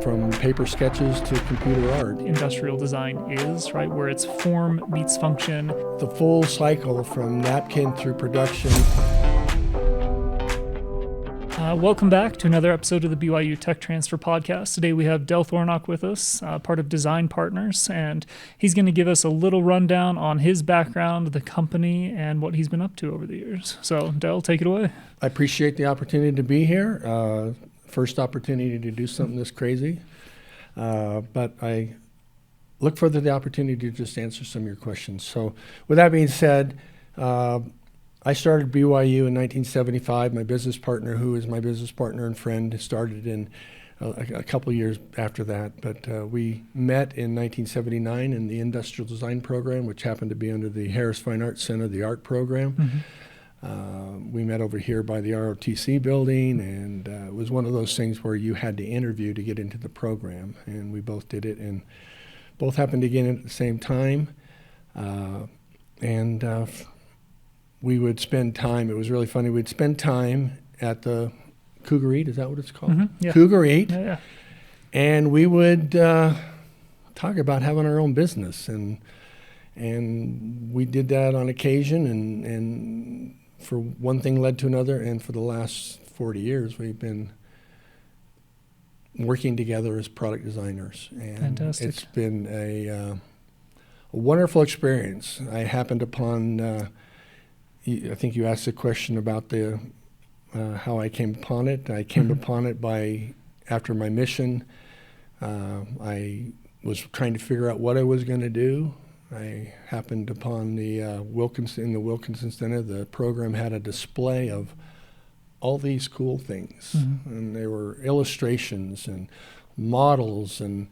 from paper sketches to computer art. Industrial design is, right, where it's form meets function. The full cycle from napkin through production. Welcome back to another episode of the BYU Tech Transfer Podcast. Today we have Del Thornock with us, part of Design Partners, and he's going to give us a little rundown on his background, the company, and what he's been up to over the years. So, Del, take it away. I appreciate the opportunity to be here. First opportunity to do something this crazy. But I look forward to the opportunity to just answer some of your questions. So, with that being said, I started BYU in 1975. My business partner, who is my business partner and friend, started in a couple of years after that. But we met in 1979 in the Industrial Design program, which happened to be under the Harris Fine Arts Center, the art program. Mm-hmm. We met over here by the ROTC building, and it was one of those things where you had to interview to get into the program. And we both did it, and both happened to get in at the same time. We would spend time, it was really funny, we'd spend time at the Cougar Eat, is that what it's called? Mm-hmm, yeah. Cougar Eat. Yeah. And we would talk about having our own business. And we did that on occasion, and for one thing led to another, and for the last 40 years we've been working together as product designers. And fantastic. It's been a wonderful experience. I happened upon... I think you asked a question about how I came upon it. I came mm-hmm. upon it after my mission. I was trying to figure out what I was going to do. I happened upon the Wilkinson Center. The program had a display of all these cool things, mm-hmm. and there were illustrations and models and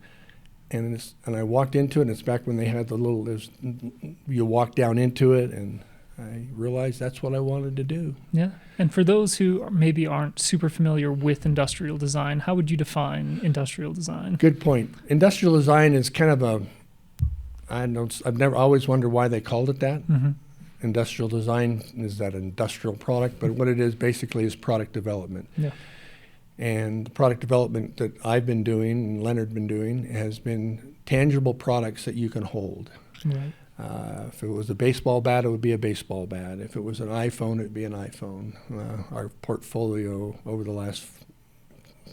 I walked into it. And it's back when they had you walk down into it, and I realized that's what I wanted to do. Yeah. And for those who maybe aren't super familiar with industrial design, how would you define industrial design? Good point. Industrial design is kind of I've never always wondered why they called it that. Mm-hmm. Industrial design is that industrial product, but what it is basically is product development. Yeah. And the product development that I've been doing and Leonard been doing has been tangible products that you can hold. Right. If it was a baseball bat, it would be a baseball bat. If it was an iPhone, it would be an iPhone. Our portfolio over the last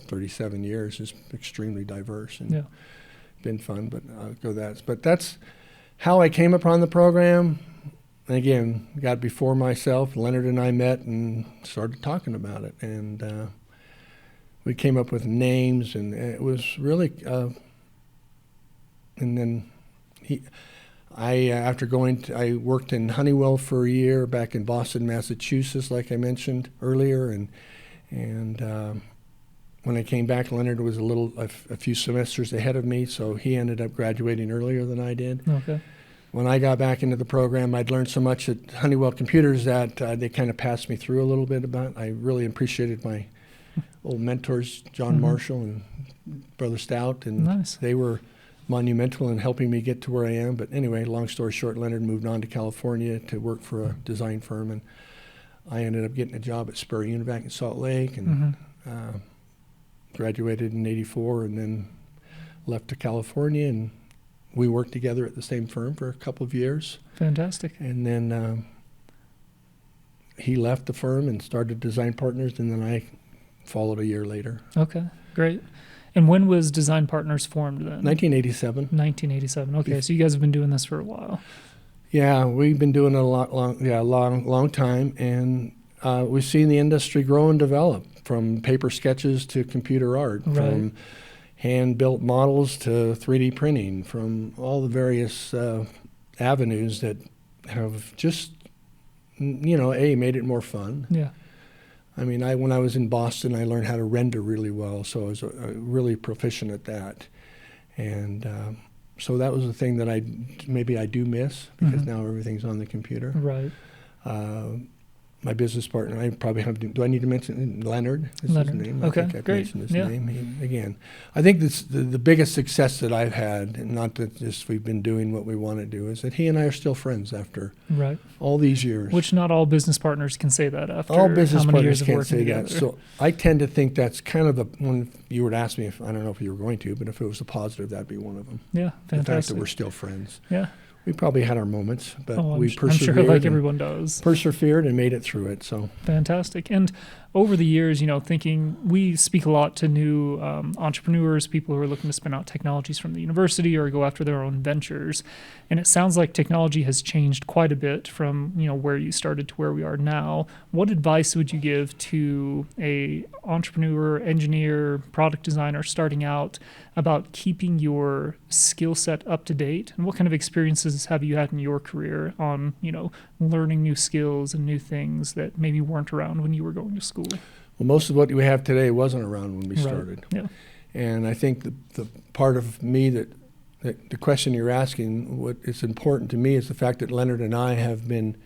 37 years is extremely diverse and been fun, but I'll go that. But that's how I came upon the program. And again, got before myself. Leonard and I met and started talking about it. And we came up with names, and it was really... and then I worked in Honeywell for a year back in Boston, Massachusetts, like I mentioned earlier, and when I came back, Leonard was a few semesters ahead of me, so he ended up graduating earlier than I did. Okay. When I got back into the program, I'd learned so much at Honeywell Computers that they kind of passed me through a little bit about it. I really appreciated my old mentors, John mm-hmm. Marshall and Brother Stout, and nice. They were monumental in helping me get to where I am. But anyway, long story short, Leonard moved on to California to work for a design firm, and I ended up getting a job at Spur Univac in Salt Lake, and mm-hmm. Graduated in '84, and then left to California, and we worked together at the same firm for a couple of years. Fantastic. And then he left the firm and started Design Partners, and then I followed a year later. Okay, great. And when was Design Partners formed then? 1987. 1987. Okay, so you guys have been doing this for a while. Yeah, we've been doing it a long time, and we've seen the industry grow and develop from paper sketches to computer art, right. From hand-built models to 3D printing, from all the various avenues that have just, made it more fun. Yeah. I mean, when I was in Boston, I learned how to render really well, so I was really proficient at that. And so that was the thing that I do miss, because mm-hmm. now everything's on the computer. Right. my business partner, I probably have to, do I need to mention Leonard? Is Leonard. his name? Okay, I think I've great. mentioned his Yeah. name. Again, I think this, the biggest success that I've had, and not that just we've been doing what we want to do, is that he and I are still friends after Right. all these years. Which not all business partners can say that after All business how many partners years of can't working say together. that. So I tend to think that's kind of the, when you were to ask me, if I don't know if you were going to, but if it was a positive, that'd be one of them. Yeah, The fact that fantastic. we're still friends. Yeah. We probably had our moments, but Oh, we I'm persevered. sure like and everyone does. persevered and made it through it. So Fantastic. And over the years, thinking we speak a lot to new entrepreneurs, people who are looking to spin out technologies from the university or go after their own ventures. And it sounds like technology has changed quite a bit from, where you started to where we are now. What advice would you give to a entrepreneur, engineer, product designer starting out about keeping your skill set up to date? And what kind of experiences have you had in your career on, learning new skills and new things that maybe weren't around when you were going to school? well, most of what we have today wasn't around when we Right. started. Yeah. And I think the part of me that the question you're asking, what is important to me is the fact that Leonard and I have been,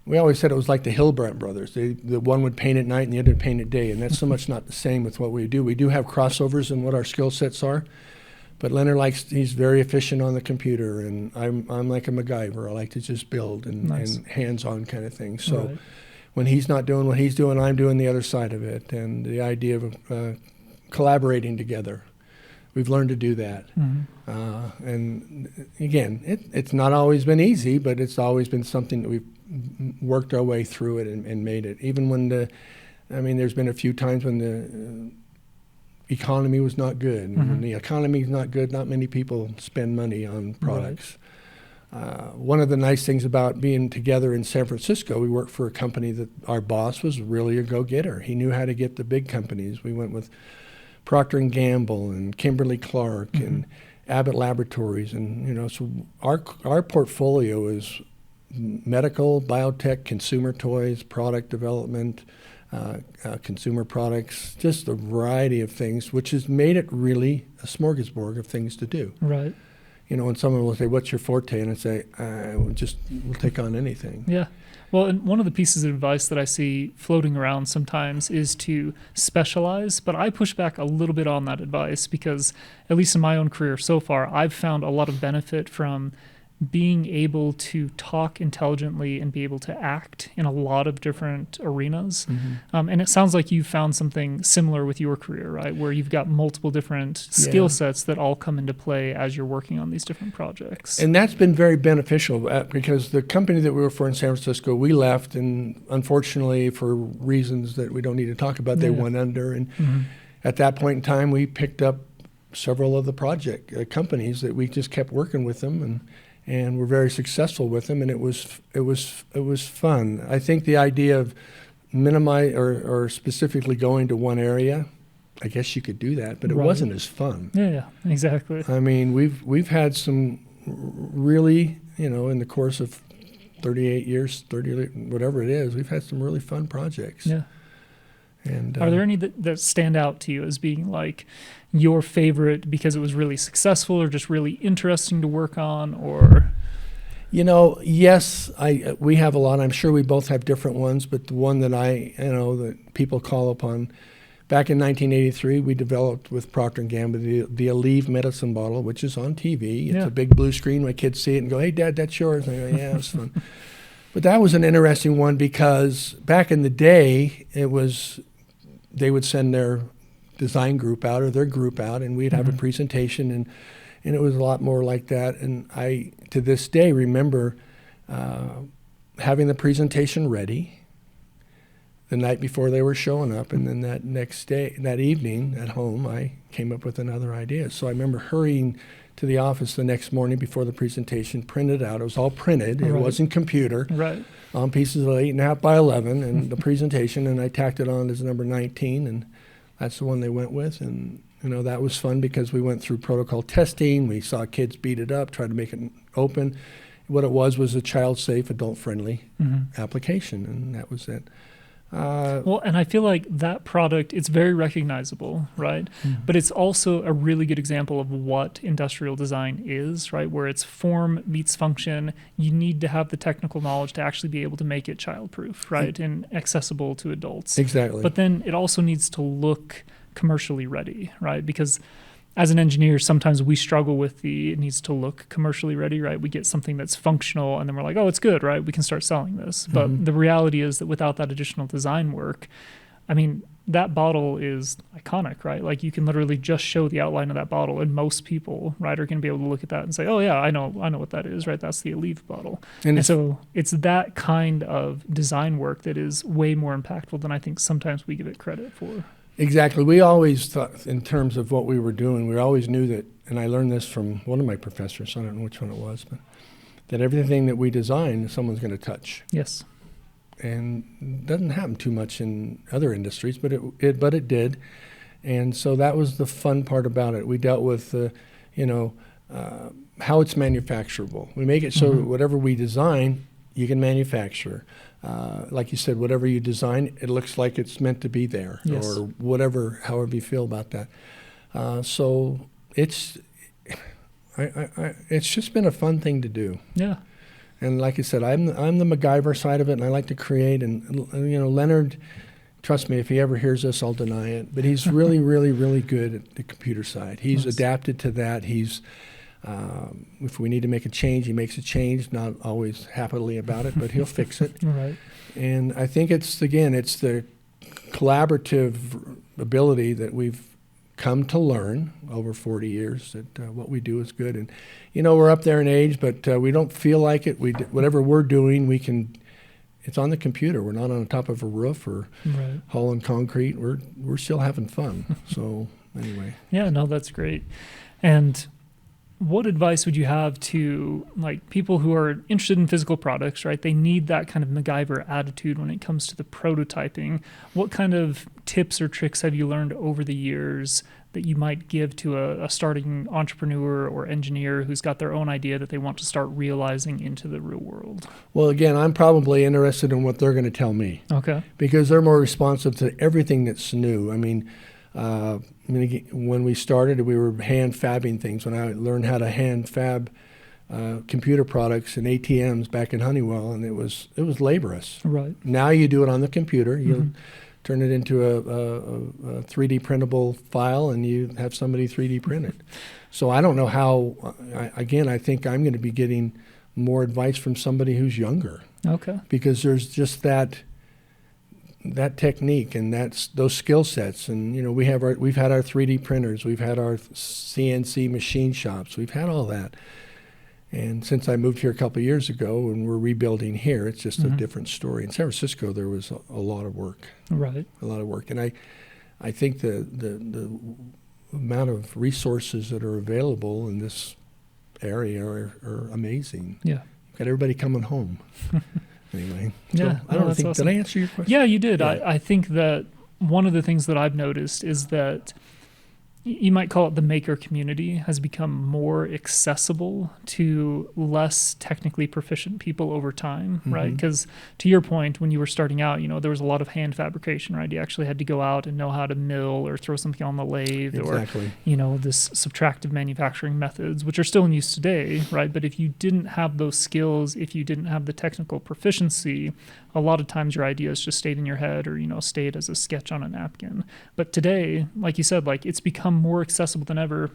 we always said it was like the Hillbrant brothers. The one would paint at night and the other would paint at day. And that's so much not the same with what we do. We do have crossovers in what our skill sets are. But Leonard he's very efficient on the computer, and I'm like a MacGyver. I like to just build and hands-on kind of thing. So Right. when he's not doing what he's doing, I'm doing the other side of it. And the idea of collaborating together, we've learned to do that. Mm-hmm. And again, it's not always been easy, but it's always been something that we've worked our way through it and made it. Even when there's been a few times when the economy was not good. And when the economy is not good, not many people spend money on products. One of the nice things about being together in San Francisco, we worked for a company that our boss was really a go-getter. He knew how to get the big companies. We went with Procter & Gamble and Kimberly-Clark and Abbott Laboratories. And, so our portfolio is medical, biotech, consumer toys, product development, consumer products, just a variety of things, which has made it really a smorgasbord of things to do. Right. When someone will say, "What's your forte?" and I say, we'll take on anything. Yeah. Well, and one of the pieces of advice that I see floating around sometimes is to specialize, but I push back a little bit on that advice because, at least in my own career so far, I've found a lot of benefit from being able to talk intelligently and be able to act in a lot of different arenas. And it sounds like you found something similar with your career, right? Where you've got multiple different skill sets that all come into play as you're working on these different projects. And that's been very beneficial because the company that we were for in San Francisco, we left, and unfortunately for reasons that we don't need to talk about, they went under. And at that point in time, we picked up several of the project companies that we just kept working with them, and we're very successful with them, and it was fun. I think the idea of minimize or specifically going to one area, I guess you could do that, but it wasn't as fun. Yeah, exactly. I mean, we've had some really, in the course of 38 years, 30 whatever it is, we've had some really fun projects. Yeah. And are there any that stand out to you as being like your favorite because it was really successful or just really interesting to work on? Or yes, we have a lot. I'm sure we both have different ones, but the one that that people call upon, back in 1983, we developed with Procter & Gamble the Aleve medicine bottle, which is on TV. It's a big blue screen. My kids see it and go, "Hey, Dad, that's yours." And I go, "Yeah, it was fun." But that was an interesting one because back in the day, they would send their design group out or their group out, and we'd have a presentation, and it was a lot more like that. And I, to this day, remember having the presentation ready the night before they were showing up, and then that evening at home, I came up with another idea. So I remember hurrying to the office the next morning before the presentation, printed out. It was all printed. It wasn't computer. Right. On pieces of 8.5 by 11, and the presentation, and I tacked it on as number 19, and that's the one they went with. And that was fun because we went through protocol testing. We saw kids beat it up, tried to make it open. What it was a child-safe, adult-friendly application, and that was it. Well, and I feel like that product, it's very recognizable, right? But it's also a really good example of what industrial design is, right? Where it's form meets function. You need to have the technical knowledge to actually be able to make it childproof, right? And accessible to adults. Exactly. But then it also needs to look commercially ready, right? Because as an engineer, sometimes we struggle with it needs to look commercially ready, right? We get something that's functional and then we're like, oh, it's good, right? We can start selling this. But the reality is that without that additional design work, I mean, that bottle is iconic, right? Like you can literally just show the outline of that bottle and most people, right, are going to be able to look at that and say, oh yeah, I know what that is, right? That's the Aleve bottle. And so it's that kind of design work that is way more impactful than I think sometimes we give it credit for. Exactly. We always thought, in terms of what we were doing, we always knew that, and I learned this from one of my professors, I don't know which one it was, but that everything that we design, someone's going to touch. Yes. And it doesn't happen too much in other industries, but it did. And so that was the fun part about it. We dealt with, how it's manufacturable. We make it so whatever we design, you can manufacture. Like you said, whatever you design, it looks like it's meant to be there, yes. or whatever, however you feel about that. So it's just been a fun thing to do. Yeah. And like I said, I'm the MacGyver side of it, and I like to create. And Leonard, trust me, if he ever hears this, I'll deny it. But he's really, really, really good at the computer side. He's adapted to that. He's if we need to make a change, he makes a change, not always happily about it, but he'll fix it. Right. And I think it's the collaborative ability that we've come to learn over 40 years that what we do is good. And, we're up there in age, but we don't feel like it. Whatever we're doing, it's on the computer. We're not on the top of a roof or hauling concrete. We're still having fun. So anyway. Yeah, no, that's great. And what advice would you have to people who are interested in physical products, right? They need that kind of MacGyver attitude when it comes to the prototyping. What kind of tips or tricks have you learned over the years that you might give to a starting entrepreneur or engineer who's got their own idea that they want to start realizing into the real world? Well, again, I'm probably interested in what they're going to tell me. Okay. Because they're more responsive to everything that's new. When we started, we were hand fabbing things. When I learned how to hand fab computer products and ATMs back in Honeywell, and it was laborious. Right. Now you do it on the computer. You turn it into a 3D printable file, and you have somebody 3D print it. So I don't know how. I think I'm going to be getting more advice from somebody who's younger. Okay. Because there's just that technique and those skill sets, and we've had our 3D printers, we've had our CNC machine shops, we've had all that. And since I moved here a couple of years ago and we're rebuilding here, it's just a different story. In San Francisco, there was a lot of work. Right. A lot of work, and I think the amount of resources that are available in this area are amazing. Yeah. You've got everybody coming home. Anyway, yeah, I don't think, awesome. Did I answer your question? Yeah, you did. Yeah. I think that one of the things that I've noticed is that you might call it the maker community has become more accessible to less technically proficient people over time, right? Because to your point, when you were starting out, there was a lot of hand fabrication, right? You actually had to go out and know how to mill or throw something on the lathe or, this subtractive manufacturing methods, which are still in use today, right? But if you didn't have those skills, if you didn't have the technical proficiency, a lot of times your ideas just stayed in your head or, stayed as a sketch on a napkin. But today, like you said, it's become more accessible than ever.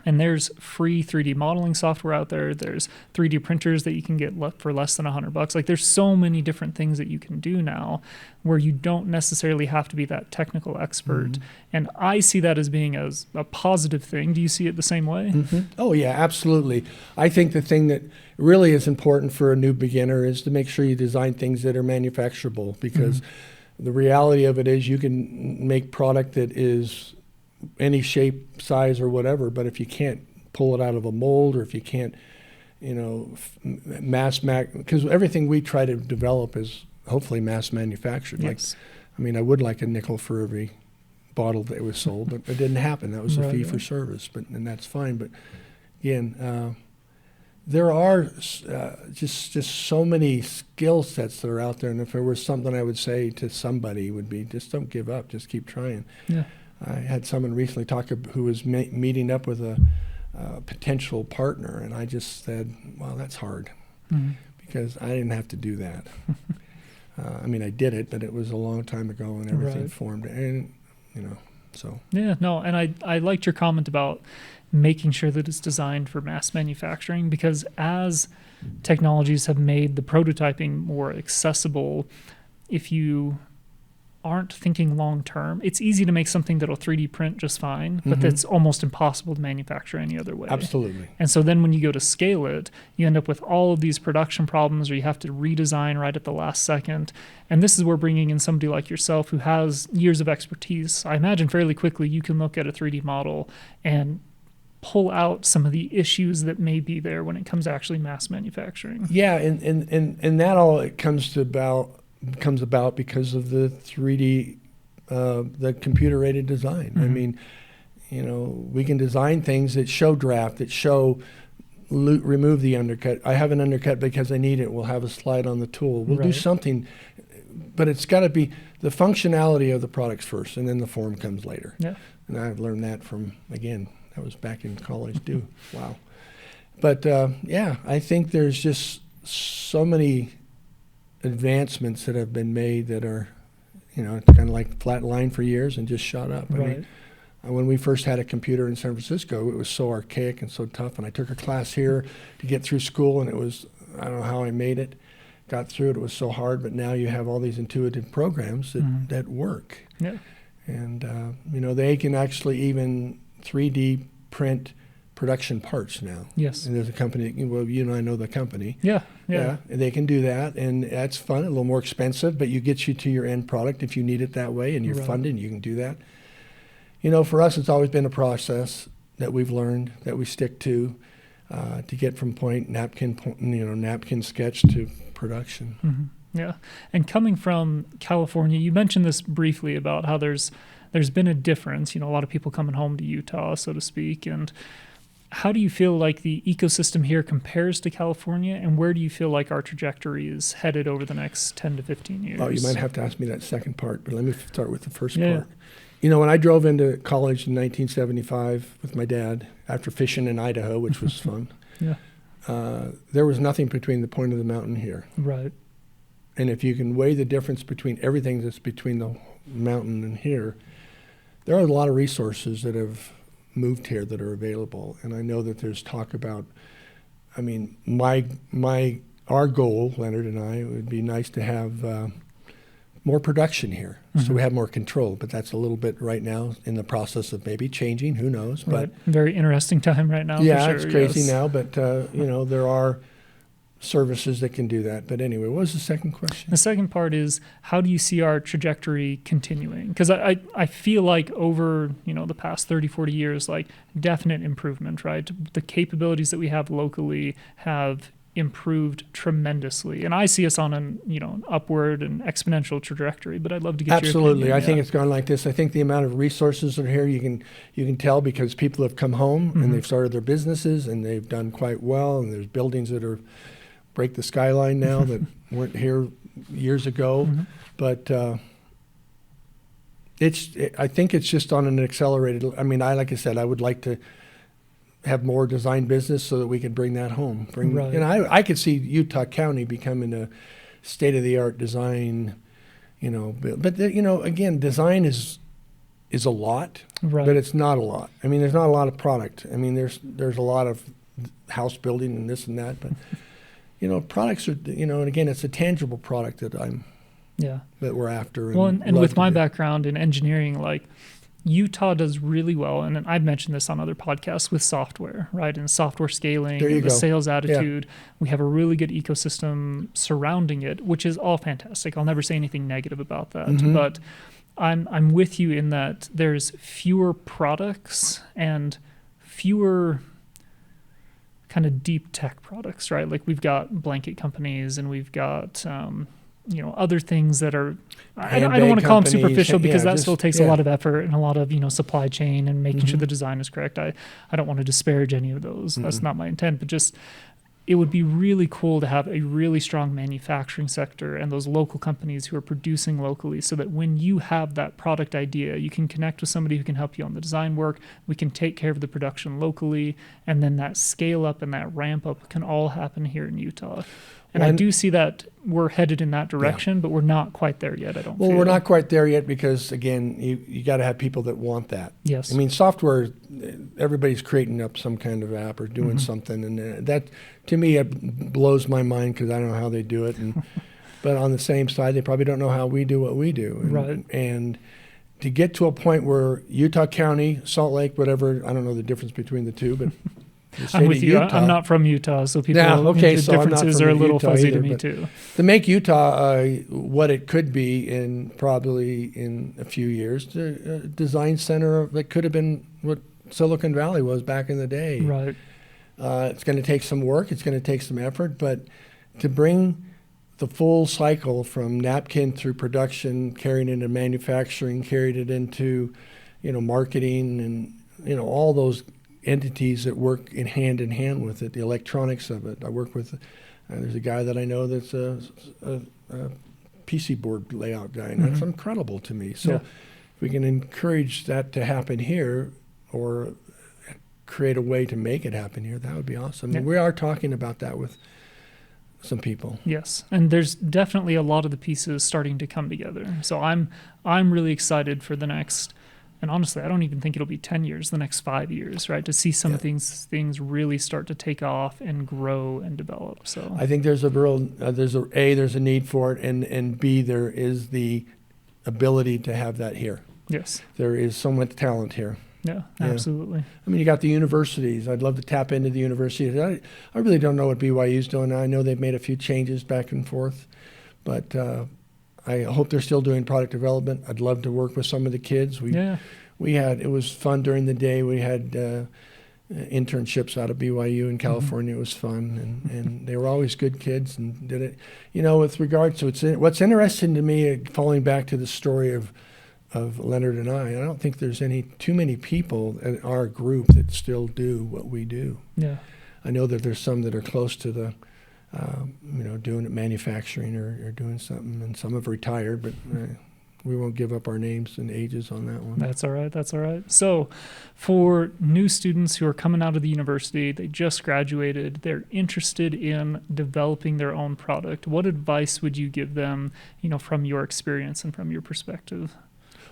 And there's free 3D modeling software out there. There's 3D printers that you can get for less than $100. There's so many different things that you can do now where you don't necessarily have to be that technical expert. And I see that as being as a positive thing. Do you see it the same way? Oh, yeah, absolutely. I think the thing that really is important for a new beginner is to make sure you design things that are manufacturable, because the reality of it is you can make product that is any shape, size, or whatever, but if you can't pull it out of a mold, or if you can't, because everything we try to develop is hopefully mass manufactured. Yes. I would like a nickel for every bottle that was sold, but it didn't happen. That was a fee for service, and that's fine. But again, there are just so many skill sets that are out there, and if there was something I would say to somebody, it would be just don't give up, just keep trying. Yeah. I had someone recently who was meeting up with a potential partner, and I just said, well, that's hard, because I didn't have to do that. I mean, I did it, but it was a long time ago, and everything formed, and so. Yeah, no, and I liked your comment about making sure that it's designed for mass manufacturing, because as technologies have made the prototyping more accessible, if you aren't thinking long term, it's easy to make something that'll 3D print just fine, but that's almost impossible to manufacture any other way. Absolutely. And so then when you go to scale it, you end up with all of these production problems, or you have to redesign right at the last second. And this is where bringing in somebody like yourself who has years of expertise, I imagine fairly quickly you can look at a 3D model and pull out some of the issues that may be there when it comes to actually mass manufacturing. Yeah, and that all comes about because of the 3D, the computer-aided design. I mean, we can design things that show draft, that show remove the undercut. I have an undercut because I need it. We'll have a slide on the tool. We'll do something, but it's got to be the functionality of the products first, and then the form comes later. Yeah. And I've learned that from, again, that was back in college too. Wow. But yeah, I think there's just so many advancements that have been made that are, it's kind of like flat line for years and just shot up. I mean, when we first had a computer in San Francisco, it was so archaic and so tough. And I took a class here to get through school, and it was, I don't know how I made it, got through it. It was so hard, but now you have all these intuitive programs that work. Yeah. And, they can actually even 3D print production parts now. Yes. And there's a company, well, you and I know the company. Yeah. And they can do that, and that's fun, a little more expensive, but you get you to your end product if you need it that way, and you're funded, you can do that. For us, it's always been a process that we've learned, that we stick to get from napkin sketch to production. Yeah. And coming from California, you mentioned this briefly about how there's been a difference, a lot of people coming home to Utah, so to speak, and how do you feel like the ecosystem here compares to California, and where do you feel like our trajectory is headed over the next 10 to 15 years? Oh, you might have to ask me that second part, but let me start with the first part. When I drove into college in 1975 with my dad, after fishing in Idaho, which was fun, there was nothing between the point of the mountain here. Right. And if you can weigh the difference between everything that's between the mountain and here, there are a lot of resources that have moved here that are available. And I know that there's talk about, our goal, Leonard and I, it would be nice to have more production here, so we have more control. But that's a little bit right now in the process of maybe changing, who knows. But very interesting time right now. Yeah, for sure, it's crazy now, but there are services that can do that. But anyway, what was the second question? The second part is, how do you see our trajectory continuing? Because I feel like over the past 30, 40 years, like definite improvement, right? The capabilities that we have locally have improved tremendously, and I see us on an upward and exponential trajectory. But I'd love to get your opinion. I think it's gone like this. I think the amount of resources that are here, you can tell because people have come home and they've started their businesses and they've done quite well, and there's buildings that are break the skyline now that weren't here years ago. But I think it's just on an accelerated. Like I said, I would like to have more design business so that we could bring that home. I could see Utah County becoming a state-of-the-art design, but again, design is a lot, but it's not a lot. There's not a lot of product. There's a lot of house building and this and that, but products are, and again, it's a tangible product that that we're after. And with my background in engineering, like Utah does really well, and I've mentioned this on other podcasts, with software, right? And software scaling, and the sales attitude. We have a really good ecosystem surrounding it, which is all fantastic. I'll never say anything negative about that. But I'm with you in that there's fewer products and fewer kind of deep tech products, right? Like we've got blanket companies and we've got other things that are, I don't want to call them superficial, because that still takes a lot of effort and a lot of supply chain and making sure the design is correct. I don't want to disparage any of those. That's not my intent. But just it would be really cool to have a really strong manufacturing sector and those local companies who are producing locally, so that when you have that product idea, you can connect with somebody who can help you on the design work. We can take care of the production locally, and then that scale up and that ramp up can all happen here in Utah. And I do see that we're headed in that direction, but we're not quite there yet, I don't feel. Well, we're not quite there yet because, again, you got to have people that want that. Yes. I mean, software, everybody's creating up some kind of app or doing something. And that, to me, it blows my mind because I don't know how they do it. But on the same side, they probably don't know how we do what we do. Right. And to get to a point where Utah County, Salt Lake, whatever, I don't know the difference between the two, but I'm with you. I'm not from Utah, so people, the differences are a little fuzzy to me too. To make Utah what it could be probably in a few years, the design center that could have been what Silicon Valley was back in the day. Right. It's going to take some work. It's going to take some effort, but to bring the full cycle from napkin through production, carrying it into manufacturing, carried it into, marketing, and all those entities that work in hand with it, the electronics of it. I work with, there's a guy that I know that's a PC board layout guy, and that's incredible to me. So if we can encourage that to happen here or create a way to make it happen here, that would be awesome. Yeah. And we are talking about that with some people. Yes, and there's definitely a lot of the pieces starting to come together. So I'm really excited for the next. And honestly, I don't even think it'll be 10 years, the next 5 years, right? To see some of things really start to take off and grow and develop. So I think there's a need for it, and B, there is the ability to have that here. Yes. There is so much talent here. Yeah, absolutely. I mean, you got the universities. I'd love to tap into the universities. I really don't know what BYU's doing now. I know they've made a few changes back and forth, but I hope they're still doing product development. I'd love to work with some of the kids. It was fun during the day. We had internships out of BYU in California. It was fun, and they were always good kids and did it. With regards to what's interesting to me, falling back to the story of Leonard and I don't think there's too many people in our group that still do what we do. Yeah. I know that there's some that are close to the doing it manufacturing or doing something, and some have retired, but we won't give up our names and ages on that one. That's all right. So for new students who are coming out of the university, they just graduated, they're interested in developing their own product, what advice would you give them, from your experience and from your perspective?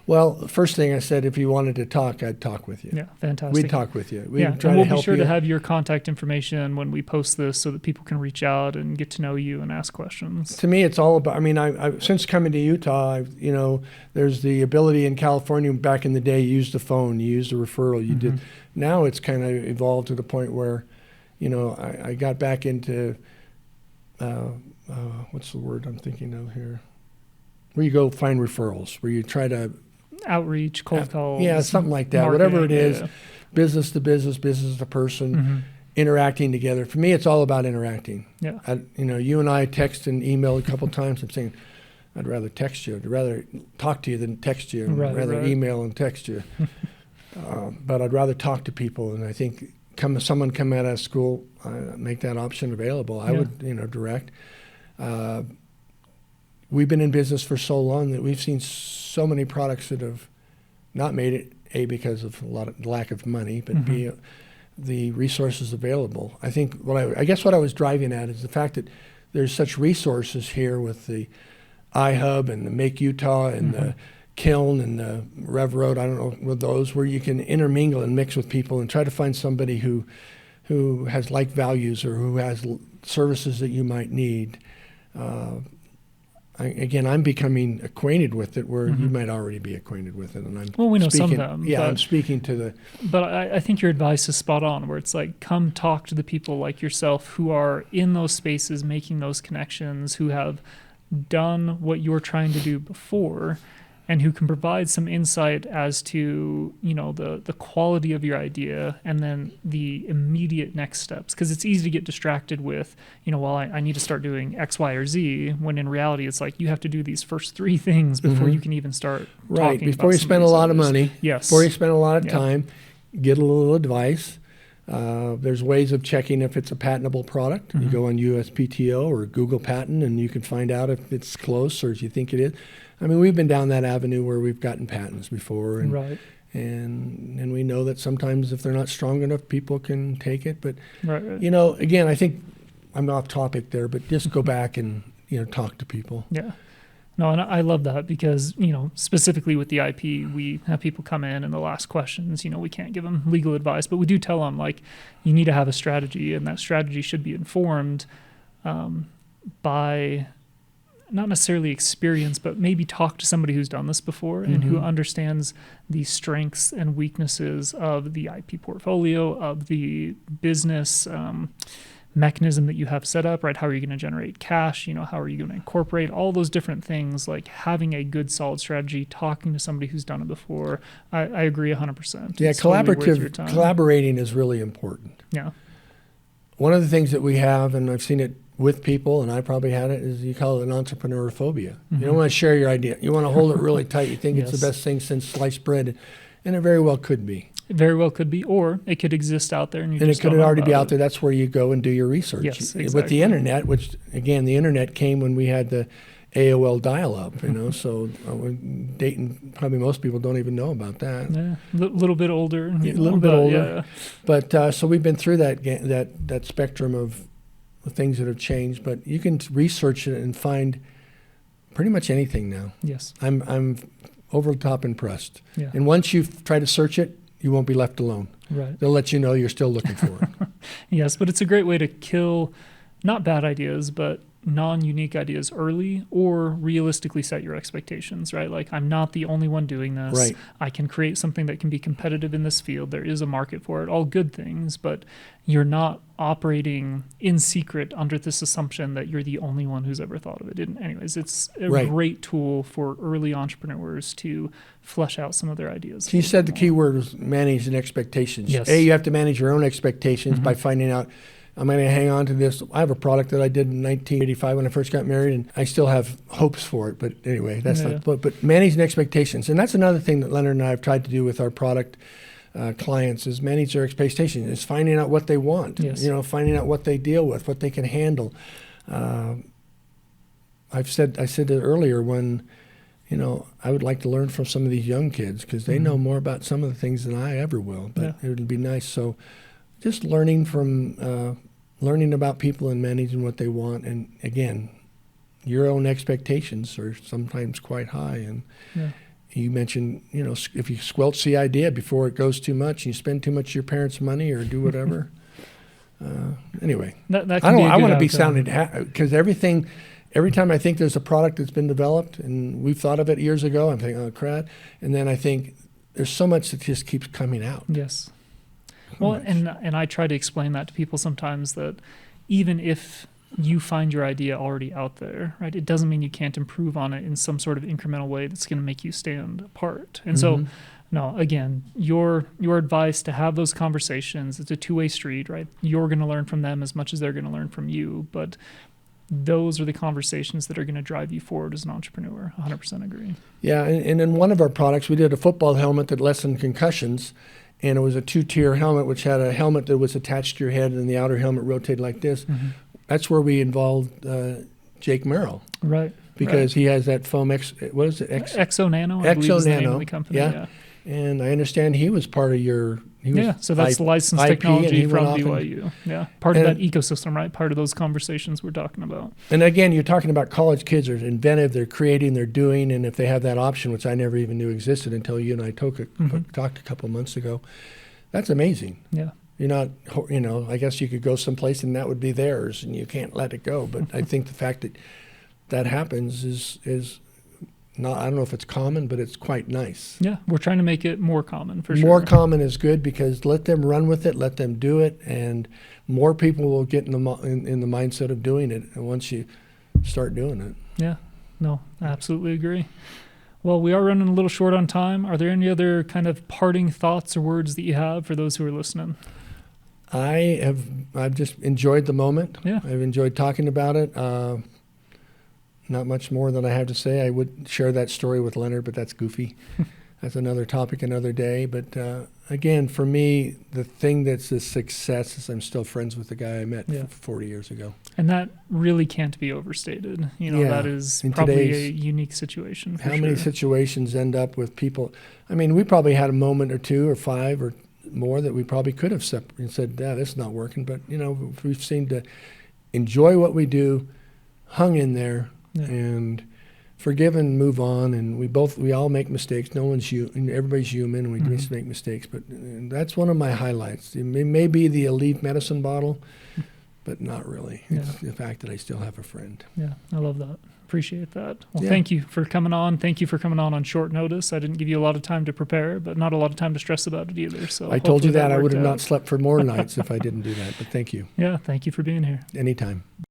Well, the first thing I said, if you wanted to talk, I'd talk with you. Yeah, fantastic. We'd talk with you. And we'll be sure to have your contact information when we post this so that people can reach out and get to know you and ask questions. To me, it's all about, I since coming to Utah, there's the ability in California back in the day, you used the phone, you used a referral, you did. Now it's kind of evolved to the point where, I got back into, what's the word I'm thinking of here? Where you go find referrals, where you try to outreach, cold calls. Yeah, something like that. Marketing, whatever it is, business to business, business to person, interacting together. For me, it's all about interacting. Yeah. You and I text and email a couple times. I'm saying, I'd rather text you. I'd rather talk to you than text you. I'd rather email and text you. But I'd rather talk to people. And I think someone come out of school, make that option available. I would, direct. We've been in business for so long that we've seen so many products that have not made it, A, because of lack of money, but B, the resources available. I think I guess what I was driving at is the fact that there's such resources here with the iHub and the Make Utah and the Kiln and the Rev Road, I don't know, with those, where you can intermingle and mix with people and try to find somebody who has like values or who has services that you might need. I'm becoming acquainted with it where you might already be acquainted with it. And we know some of them. Yeah, I'm speaking to the... But I think your advice is spot on, where it's like, come talk to the people like yourself who are in those spaces, making those connections, who have done what you're trying to do before, and who can provide some insight as to, the quality of your idea and then the immediate next steps. Because it's easy to get distracted with, I need to start doing X, Y, or Z, when in reality it's like you have to do these first 3 things before you can even start talking before you spend a lot of money, yes, before you spend a lot of time, get a little advice, There's ways of checking if it's a patentable product. You go on USPTO or Google Patent, and you can find out if it's close or if you think it is. I mean, we've been down that avenue where we've gotten patents before, and Right. and we know that sometimes if they're not strong enough, people can take it. But Right. again, I think I'm off topic there, but just go back and talk to people. Yeah. No, and I love that because, specifically with the IP, we have people come in and they'll ask questions. We can't give them legal advice, but we do tell them, like, you need to have a strategy, and that strategy should be informed by not necessarily experience, but maybe talk to somebody who's done this before and who understands the strengths and weaknesses of the IP portfolio, of the business mechanism that you have set up, right? How are you going to generate cash? How are you going to incorporate all those different things? Like having a good, solid strategy, talking to somebody who's done it before. I agree 100%. Yeah, It's totally worth your time. collaborating is really important. Yeah. One of the things that we have, and I've seen it with people, and I probably had it, is you call it an entrepreneur phobia. You don't want to share your idea. You want to hold it really tight. You think it's the best thing since sliced bread, and it very well could be. It very well could be, or it could exist out there, and it could already be out there. That's where you go and do your research. Yes, exactly. With the internet, which again, the internet came when we had the AOL dial-up. So Dayton, probably most people don't even know about that. Yeah, a little bit older. A little bit older. Yeah. But so we've been through that spectrum of things that have changed. But you can research it and find pretty much anything now. Yes. I'm over the top impressed. Yeah. And once you try to search it, you won't be left alone. Right. They'll let you know you're still looking for it. Yes, but it's a great way to kill not bad ideas, but non-unique ideas early, or realistically set your expectations, right? Like, I'm not the only one doing this. Right. I can create something that can be competitive in this field. There is a market for it, all good things, but you're not operating in secret under this assumption that you're the only one who's ever thought of it. Anyways, it's a great tool for early entrepreneurs to flesh out some of their ideas. So you said the key word was managing expectations. Yes. You have to manage your own expectations by finding out, I'm going to hang on to this. I have a product that I did in 1985 when I first got married, and I still have hopes for it. But anyway, that's not. But managing expectations, and that's another thing that Leonard and I have tried to do with our product clients, is manage their expectations. Is finding out what they want. Yes. Finding out what they deal with, what they can handle. I said it earlier when, I would like to learn from some of these young kids because they know more about some of the things than I ever will. But it would be nice. So just learning about people and managing what they want. And again, your own expectations are sometimes quite high. And you mentioned, if you squelch the idea before it goes too much, you spend too much of your parents' money or do whatever. Anyway, I want to be sounded because every time I think there's a product that's been developed and we've thought of it years ago, I'm thinking, oh, crap. And then I think there's so much that just keeps coming out. Yes. Well, and I try to explain that to people sometimes, that even if you find your idea already out there, right, it doesn't mean you can't improve on it in some sort of incremental way that's going to make you stand apart. And so, no, again, your advice to have those conversations, it's a two-way street, right? You're going to learn from them as much as they're going to learn from you, but those are the conversations that are going to drive you forward as an entrepreneur. 100% agree. Yeah, and in one of our products, we did a football helmet that lessened concussions. And it was a two-tier helmet, which had a helmet that was attached to your head, and the outer helmet rotated like this. That's where we involved Jake Merrill. Right. Because he has that foam, what is it? Exo Nano, I believe is the name of the company. Yeah. And I understand he was part of your... So that's licensed technology from BYU. Part of that ecosystem, right? Part of those conversations we're talking about. And again, you're talking about college kids are inventive, they're creating, they're doing, and if they have that option, which I never even knew existed until you and I talked a couple of months ago, that's amazing. Yeah. You're not, I guess you could go someplace and that would be theirs and you can't let it go. But I think the fact that happens is not, I don't know if it's common, but it's quite nice. Yeah, we're trying to make it more common for sure. More common is good because let them run with it, let them do it, and more people will get in the mindset of doing it once you start doing it. Yeah, no, I absolutely agree. Well, we are running a little short on time. Are there any other kind of parting thoughts or words that you have for those who are listening? I've just enjoyed the moment. Yeah. I've enjoyed talking about it. Not much more than I have to say. I would share that story with Leonard, but that's goofy. That's another topic, another day. But again, for me, the thing that's a success is I'm still friends with the guy I met Yeah. 40 years ago. And that really can't be overstated. Yeah. That is In probably a today's- unique situation. For How many sure. situations end up with people? I mean, we probably had a moment or two or five or more that we probably could have and said, "Yeah, this is not working." But we've seemed to enjoy what we do, hung in there, Yeah. and forgive and move on. And we all make mistakes. No one's everybody's human, and we just make mistakes. But that's one of my highlights. It may be the Aleve medicine bottle, but not really. It's the fact that I still have a friend. Yeah, I love that. Appreciate that. Well, Yeah. thank you for coming on. Thank you for coming on short notice. I didn't give you a lot of time to prepare, but not a lot of time to stress about it either. So I told you hopefully that I would worked have out. not slept for more nights if I didn't do that. But thank you. Yeah, thank you for being here. Anytime.